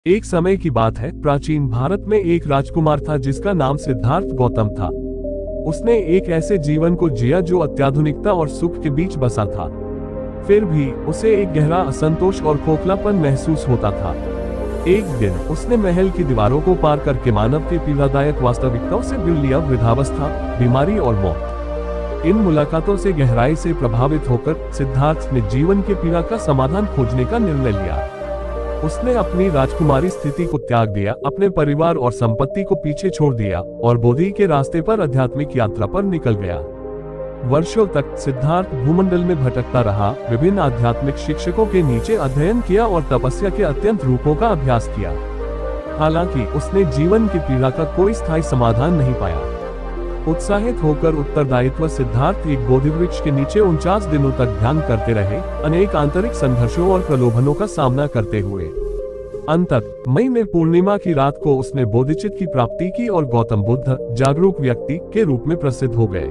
एक समय की बात है, प्राचीन भारत में एक राजकुमार था जिसका नाम सिद्धार्थ गौतम था। उसने एक ऐसे जीवन को जिया जो अत्याधुनिकता और सुख के बीच बसा था। फिर भी उसे एक गहरा असंतोष और खोखलापन महसूस होता था। एक दिन उसने महल की दीवारों को पार करके मानव की पीड़ादायक वास्तविकताओं से मिल लिया। वृद्धावस्था, बीमारी और मौत। इन मुलाकातों से गहराई से प्रभावित होकर सिद्धार्थ ने जीवन के पीड़ा का समाधान खोजने का निर्णय लिया। उसने अपनी राजकुमारी स्थिति को त्याग दिया, अपने परिवार और संपत्ति को पीछे छोड़ दिया और बोधि के रास्ते पर आध्यात्मिक यात्रा पर निकल गया। वर्षों तक सिद्धार्थ भूमंडल में भटकता रहा, विभिन्न आध्यात्मिक शिक्षकों के नीचे अध्ययन किया और तपस्या के अत्यंत रूपों का अभ्यास किया। हालांकि उसने जीवन की पीड़ा का कोई स्थायी समाधान नहीं पाया। उत्साहित होकर उत्तरदायित्व सिद्धार्थ एक बोधि वृक्ष के नीचे 49 दिनों तक ध्यान करते रहे, अनेक आंतरिक संघर्षों और प्रलोभनों का सामना करते हुए। अंततः मई में पूर्णिमा की रात को उसने बोधिचित्त की प्राप्ति की और गौतम बुद्ध जागरूक व्यक्ति के रूप में प्रसिद्ध हो गए।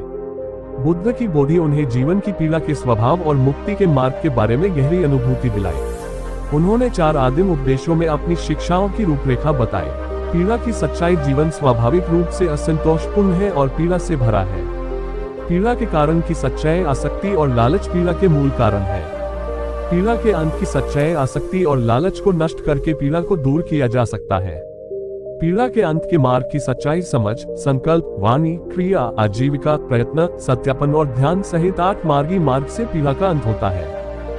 बुद्ध की बोधि उन्हें जीवन की पीड़ा के स्वभाव और मुक्ति के मार्ग के बारे में गहरी अनुभूति दिलाई। उन्होंने 4 आदिम उपदेशों में अपनी शिक्षाओं की रूपरेखा बताई। पीड़ा की सच्चाई, जीवन स्वाभाविक रूप से असंतोषपूर्ण है और पीड़ा से भरा है। पीड़ा के कारण की सच्चाई, आसक्ति और लालच पीड़ा के मूल कारण है। पीड़ा के अंत की सच्चाई, आसक्ति और लालच को नष्ट करके पीड़ा को दूर किया जा सकता है। पीड़ा के अंत के मार्ग की सच्चाई समझ, संकल्प, वाणी, क्रिया, आजीविका, प्रयत्न, सत्यापन और ध्यान सहित 8 मार्गी मार्ग से पीड़ा का अंत होता है।